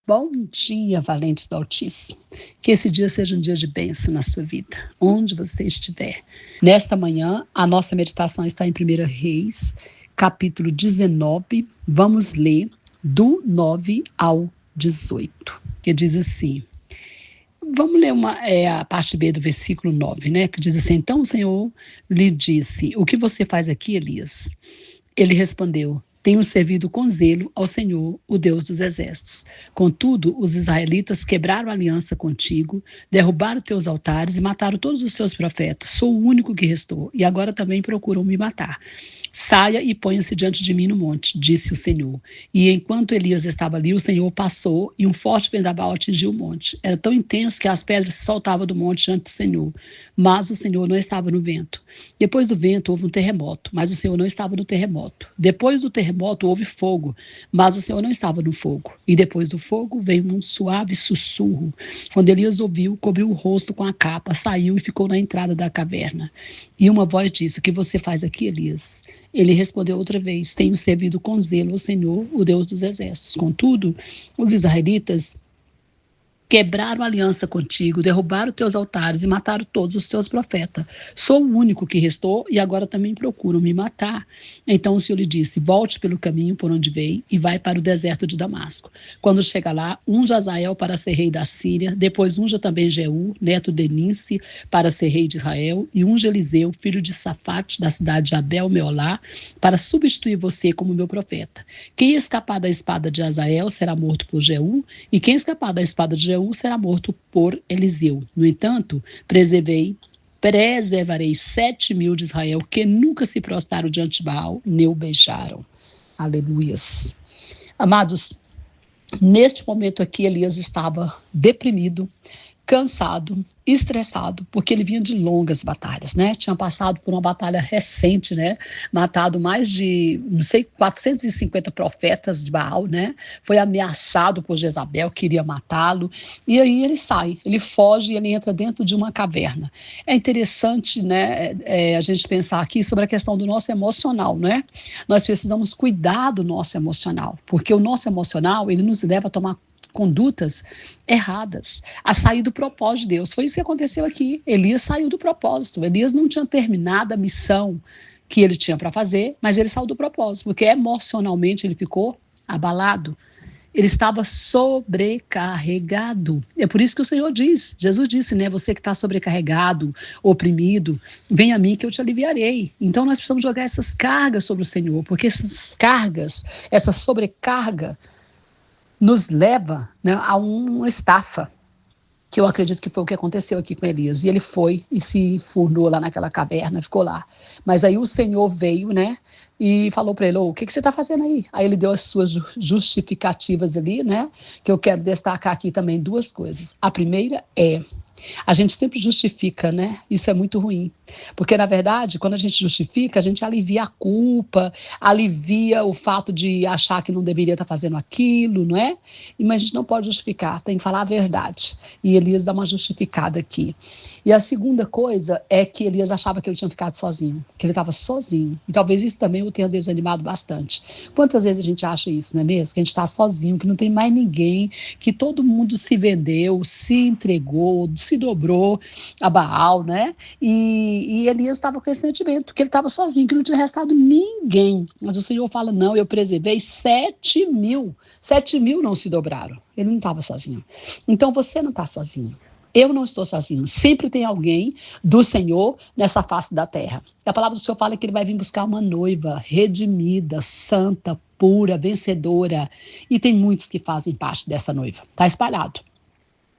Bom dia, valentes do Altíssimo. Que esse dia seja um dia de bênção na sua vida, onde você estiver. Nesta manhã, a nossa meditação está em 1 Reis, capítulo 19. Vamos ler do 9 ao 18, que diz assim. Vamos ler a parte B do versículo 9, né? Que diz assim: Então o Senhor lhe disse, o que você faz aqui, Elias? Ele respondeu: Tenho servido com zelo ao Senhor, o Deus dos exércitos. Contudo, os israelitas quebraram a aliança contigo, derrubaram teus altares e mataram todos os teus profetas. Sou o único que restou, e agora também procuram me matar. Saia e ponha-se diante de mim no monte, disse o Senhor. E enquanto Elias estava ali, o Senhor passou e um forte vendaval atingiu o monte. Era tão intenso que as pedras se soltavam do monte diante do Senhor. Mas o Senhor não estava no vento. Depois do vento houve um terremoto, mas o Senhor não estava no terremoto. Depois do terremoto houve fogo, mas o Senhor não estava no fogo. E depois do fogo veio um suave sussurro. Quando Elias ouviu, cobriu o rosto com a capa, saiu e ficou na entrada da caverna. E uma voz disse: O que você faz aqui, Elias? Ele respondeu outra vez: Tenho servido com zelo ao Senhor, o Deus dos exércitos. Contudo, os israelitas quebraram a aliança contigo, derrubaram teus altares e mataram todos os teus profetas. Sou o único que restou e agora também procuram me matar. Então o Senhor lhe disse: Volte pelo caminho por onde veio e vai para o deserto de Damasco. Quando chega lá, unja Azael para ser rei da Síria, depois unja também Jeú, neto de Ninsi, para ser rei de Israel, e unja Eliseu, filho de Safate, da cidade de Abel-Meolá, para substituir você como meu profeta. Quem escapar da espada de Azael será morto por Jeú, e quem escapar da espada de Jeú será morto por Eliseu. No entanto, preservarei 7.000 de Israel que nunca se prostraram diante de Baal, nem o beijaram. Aleluias. Amados, neste momento aqui, Elias estava deprimido, cansado, estressado, porque ele vinha de longas batalhas, né? Tinha passado por uma batalha recente, né? Matado mais de, 450 profetas de Baal, né? Foi ameaçado por Jezabel, queria matá-lo. E aí ele sai, ele foge e ele entra dentro de uma caverna. É interessante, né? A gente pensar aqui sobre a questão do nosso emocional, né? Nós precisamos cuidar do nosso emocional, porque o nosso emocional, ele nos leva a tomar condutas erradas, a sair do propósito de Deus. Foi isso que aconteceu aqui. Elias saiu do propósito. Elias não tinha terminado a missão que ele tinha para fazer, mas ele saiu do propósito, porque emocionalmente ele ficou abalado. Ele estava sobrecarregado. É por isso que o Senhor diz, Jesus disse, né? Você que está sobrecarregado, oprimido, vem a mim que eu te aliviarei. Então nós precisamos jogar essas cargas sobre o Senhor, porque essas cargas, essa sobrecarga, nos leva, né, a uma estafa, que eu acredito que foi o que aconteceu aqui com Elias. E ele foi e se furnou lá naquela caverna, ficou lá. Mas aí o Senhor veio, né, e falou para ele: o que você está fazendo aí? Aí ele deu as suas justificativas ali, né, que eu quero destacar aqui também duas coisas. A primeira é: a gente sempre justifica, né? Isso é muito ruim. Porque, na verdade, quando a gente justifica, a gente alivia a culpa, alivia o fato de achar que não deveria estar fazendo aquilo, não é? Mas a gente não pode justificar, tem que falar a verdade. E Elias dá uma justificada aqui. E a segunda coisa é que Elias achava que ele tinha ficado sozinho, que ele estava sozinho. E talvez isso também o tenha desanimado bastante. Quantas vezes a gente acha isso, não é mesmo? Que a gente está sozinho, que não tem mais ninguém, que todo mundo se vendeu, se entregou, se dobrou a Baal, né? E Elias estava com esse sentimento, que ele estava sozinho, que não tinha restado ninguém. Mas o Senhor fala: não, eu preservei 7.000. 7.000 não se dobraram. Ele não estava sozinho. Então você não está sozinho. Eu não estou sozinho. Sempre tem alguém do Senhor nessa face da terra. A palavra do Senhor fala que ele vai vir buscar uma noiva redimida, santa, pura, vencedora. E tem muitos que fazem parte dessa noiva. Está espalhado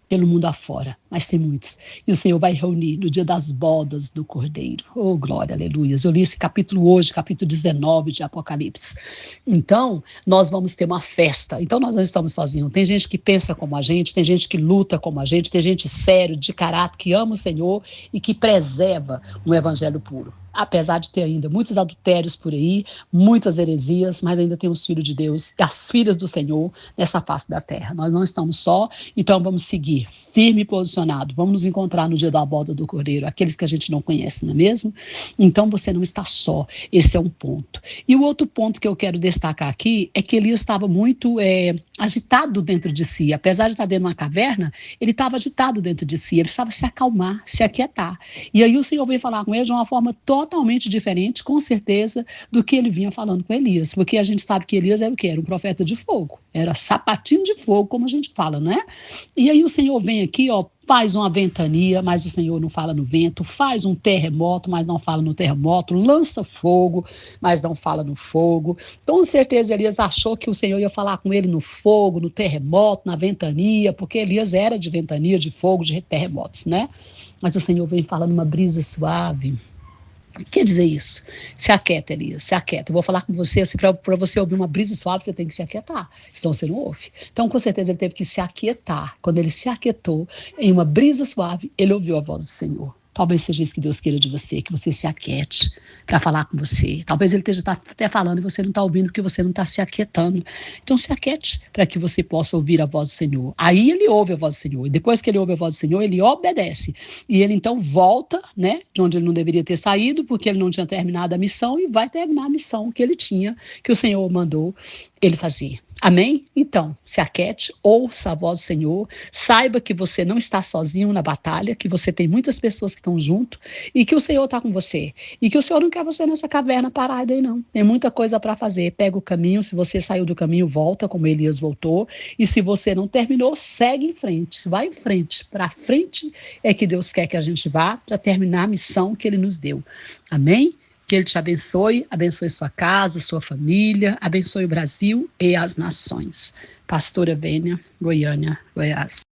pelo mundo afora, mas tem muitos. E o Senhor vai reunir no dia das bodas do Cordeiro. Oh, glória, aleluia. Eu li esse capítulo hoje, capítulo 19 de Apocalipse. Então, nós vamos ter uma festa. Então, nós não estamos sozinhos. Tem gente que pensa como a gente, tem gente que luta como a gente, tem gente sério, de caráter, que ama o Senhor e que preserva um evangelho puro. apesar de ter ainda muitos adultérios por aí, muitas heresias, mas ainda temos filhos de Deus e as filhas do Senhor nessa face da terra. Nós não estamos só, então vamos seguir firme e posicionado. Vamos nos encontrar no dia da boda do Cordeiro, aqueles que a gente não conhece, não é mesmo? Então você não está só, esse é um ponto. E o outro ponto que eu quero destacar aqui é que Elias estava muito agitado dentro de si, apesar de estar dentro de uma caverna, ele estava agitado dentro de si, ele precisava se acalmar, se aquietar. E aí o Senhor veio falar com ele de uma forma totalmente diferente, com certeza, do que ele vinha falando com Elias, porque a gente sabe que Elias era o quê? Era um profeta de fogo, era sapatinho de fogo, como a gente fala, não é? E aí o Senhor vem aqui, ó, faz uma ventania, mas o Senhor não fala no vento, faz um terremoto, mas não fala no terremoto, lança fogo, mas não fala no fogo. Então, com certeza, Elias achou que o Senhor ia falar com ele no fogo, no terremoto, na ventania, porque Elias era de ventania, de fogo, de terremotos, né? Mas o Senhor vem falando uma brisa suave. Quer dizer isso? Se aquieta, Elias, se aquieta. Eu vou falar com você, assim, para você ouvir uma brisa suave, você tem que se aquietar, senão você não ouve. Então, com certeza, ele teve que se aquietar. Quando ele se aquietou, em uma brisa suave, ele ouviu a voz do Senhor. Talvez seja isso que Deus queira de você, que você se aquiete para falar com você. Talvez ele esteja até falando e você não está ouvindo porque você não está se aquietando. Então se aquiete para que você possa ouvir a voz do Senhor. Aí ele ouve a voz do Senhor. E depois que ele ouve a voz do Senhor, ele obedece. E ele então volta, né, de onde ele não deveria ter saído, porque ele não tinha terminado a missão, e vai terminar a missão que ele tinha, que o Senhor mandou ele fazer. Amém? Então, se aquiete, ouça a voz do Senhor, saiba que você não está sozinho na batalha, que você tem muitas pessoas que estão junto e que o Senhor está com você. E que o Senhor não quer você nessa caverna parada aí, não. Tem muita coisa para fazer. Pega o caminho, se você saiu do caminho, volta, como Elias voltou. E se você não terminou, segue em frente. Vai em frente. Para frente é que Deus quer que a gente vá para terminar a missão que Ele nos deu. Amém? Que Ele te abençoe, abençoe sua casa, sua família, abençoe o Brasil e as nações. Pastora Vênia, Goiânia, Goiás.